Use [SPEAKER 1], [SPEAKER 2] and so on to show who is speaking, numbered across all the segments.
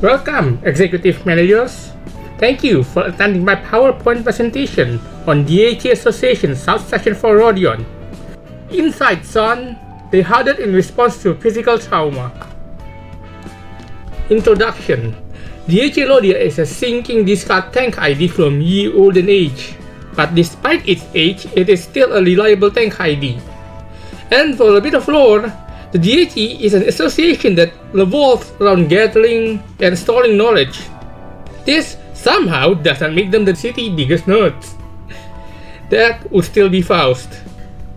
[SPEAKER 1] Welcome, executive managers. Thank you for attending my PowerPoint presentation on Dieci Association South Section for Rodya. Inside Son, they hardened in response to physical trauma. Introduction. Dieci Rodya is a sinking discard tank ID from ye olden age, but despite its age, it is still a reliable tank ID. And for a bit of lore, the Dieci is an association that revolves around gathering and storing knowledge. This somehow doesn't make them the city's biggest nerds. That would still be Faust.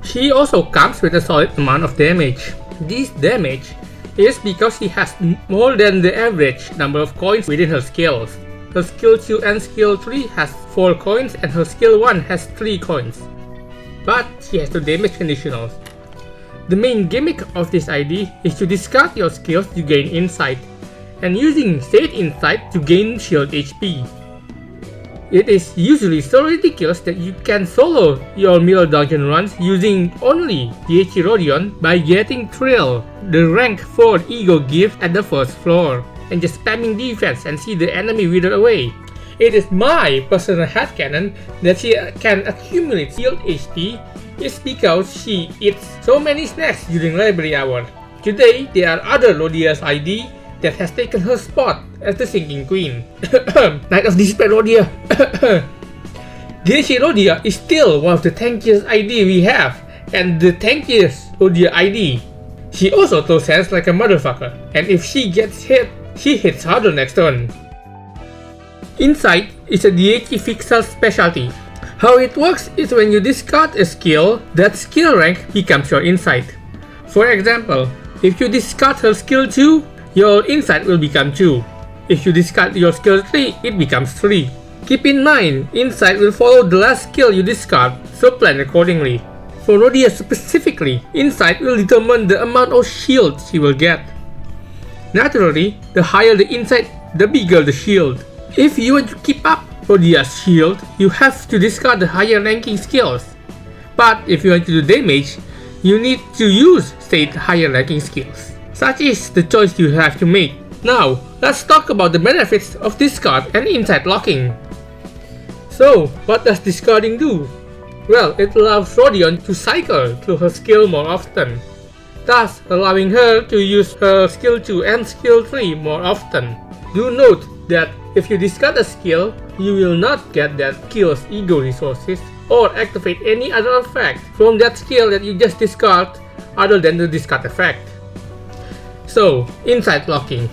[SPEAKER 1] She also comes with a solid amount of damage. This damage is because she has more than the average number of coins within her skills. Her skill 2 and skill 3 has 4 coins and her skill 1 has 3 coins. But she has 2 damage conditionals. The main gimmick of this ID is to discard your skills to gain insight, and using State Insight to gain shield HP. It is usually so ridiculous that you can solo your mirror dungeon runs using only Dieci Rodya by getting Thrill, the rank 4 ego gift at the first floor, and just spamming defense and see the enemy wither away. It is my personal headcanon that she can accumulate shield HP is because she eats so many snacks during library hour. Today, there are other Rodya's ID that has taken her spot as the Sinking Queen. Night of Despair Rodya. Dieci Rodya is still one of the tankiest ID we have, and the tankiest Rodya ID. She also throws hands like a motherfucker, and if she gets hit, she hits harder next turn. Insight is a Dieci fixal specialty. How it works is when you discard a skill, that skill rank becomes your insight. For example, if you discard her skill 2, your insight will become 2. If you discard your skill 3, it becomes 3. Keep in mind, insight will follow the last skill you discard, so plan accordingly. For Rodya specifically, insight will determine the amount of shield she will get. Naturally, the higher the insight, the bigger the shield. If you want to keep up Rodya's shield, you have to discard the higher ranking skills. But if you want to do damage, you need to use state higher ranking skills. Such is the choice you have to make. Now, let's talk about the benefits of discard and insight locking. So, what does discarding do? Well, it allows Rodya to cycle through her skill more often, thus allowing her to use her skill 2 and skill 3 more often. Do note that if you discard a skill, you will not get that skill's ego resources or activate any other effect from that skill that you just discard other than the discard effect. So, insight locking.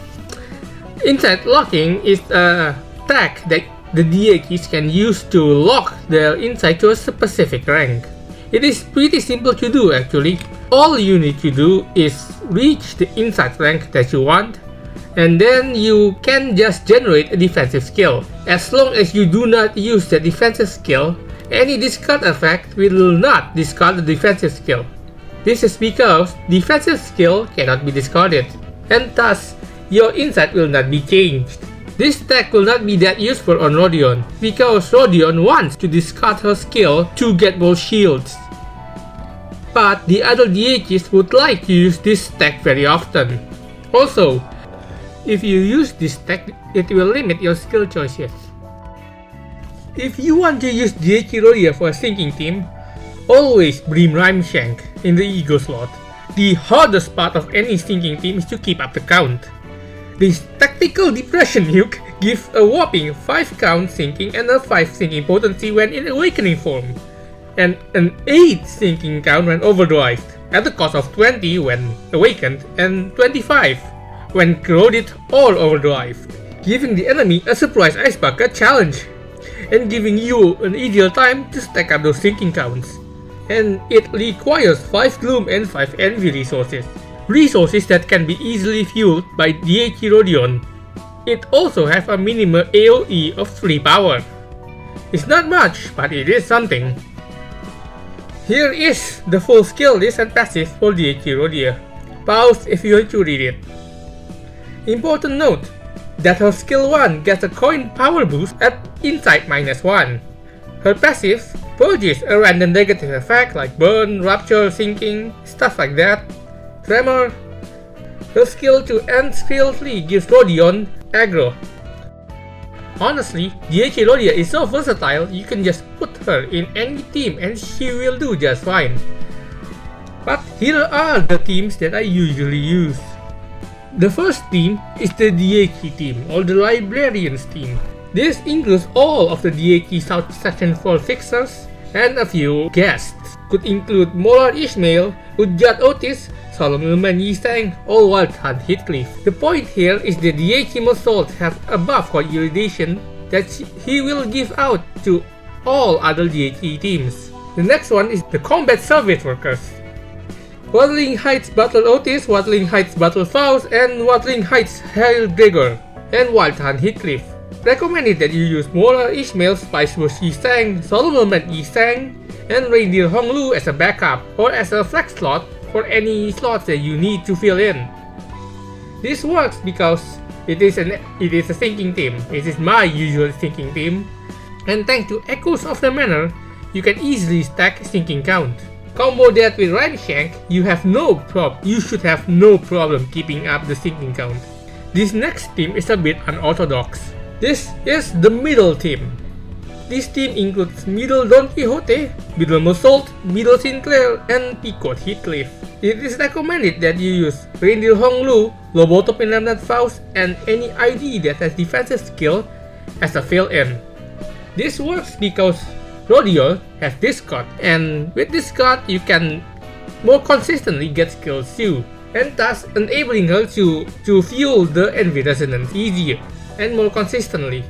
[SPEAKER 1] Insight locking is a tag that the Diecis can use to lock their insight to a specific rank. It is pretty simple to do actually. All you need to do is reach the insight rank that you want, and then you can just generate a defensive skill. As long as you do not use the defensive skill, any discard effect will not discard the defensive skill. This is because defensive skill cannot be discarded, and thus your insight will not be changed. This tag will not be that useful on Rodya, because Rodya wants to discard her skill to get more shields. But the other Diecis would like to use this tag very often. Also, if you use this tag, it will limit your skill choices. If you want to use Dieci Rodya for a sinking team, always bring Rhyme Shank in the ego slot. The hardest part of any sinking team is to keep up the count. This tactical depression nuke gives a whopping 5 count sinking and a 5 sinking potency when in awakening form, and an 8 sinking count when overdrived, at the cost of 20 when awakened and 25 when corroded or overdrived, giving the enemy a surprise ice bucket challenge, and giving you an ideal time to stack up those sinking counts. And it requires 5 Gloom and 5 Envy resources that can be easily fueled by Dieci Rodya. It also has a minimum AoE of 3 power. It's not much, but it is something. Here is the full skill list and passive for Dieci Rodya. Pause if you want to read it. Important note that her skill 1 gets a coin power boost at insight -1. Her passive purges a random negative effect like burn, rupture, sinking, stuff like that, tremor. Her skill to end skillfully gives Rodya aggro. Honestly, Dieci Rodya is so versatile, you can just put her in any team and she will do just fine. But here are the teams that I usually use. The first team is the Dieci team, or the Librarians team. This includes all of the Dieci South Section 4 fixers and a few guests. Could include Molar Ishmael, Ujjat Otis, Solomon Yisang, or Wildhunt Heathcliff. The point here is that Dieci Mosolt has a buff called Iridation that he will give out to all other Dieci teams. The next one is the Combat Service Workers. Wuthering Heights Battle Otis, Wuthering Heights Battle Faust, and Wuthering Heights Hail Gregor, and Wildhunt Heathcliff. Recommended that you use Molar Ishmael, Spicebush Yisang, Solomon Yisang, and Reindeer Honglu as a backup or as a flex slot for any slots that you need to fill in. This works because it is a sinking team. It is my usual sinking team, and thanks to Echoes of the Manor, you can easily stack sinking count. Combo that with Rainshank, you should have no problem keeping up the sinking count. This next team is a bit unorthodox. This is the middle team. This team includes Middle Don Quixote, Middle Mosolt, Middle Sinclair, and Pequot Heathcliff. It is recommended that you use Reindeer Honglu, Loboto Penlamnat Faust, and any ID that has defensive skill as a fill-in. This works because Rodya has Discord, and with Discord you can more consistently get skills too, and thus enabling her to fuel the Envy Resonance easier and more consistently.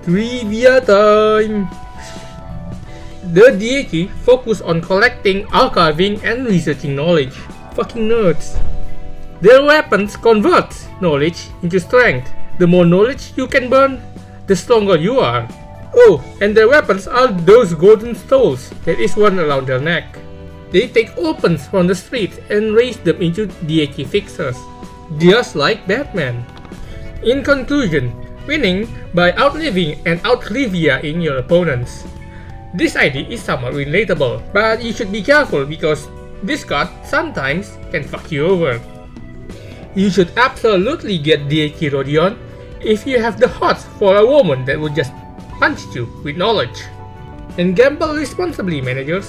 [SPEAKER 1] Trivia time! The Dieci focus on collecting, archiving, and researching knowledge. Fucking nerds. Their weapons convert knowledge into strength. The more knowledge you can burn, the stronger you are. Oh, and their weapons are those golden stoles that is worn around their neck. They take opens from the street and raise them into Dieci fixers, just like Batman. In conclusion, winning by outliving and out-trivia-ing your opponents. This idea is somewhat relatable, but you should be careful because Discord sometimes can fuck you over. You should absolutely get Dieci Rodya if you have the hots for a woman that would just punch you with knowledge. And gamble responsibly, managers.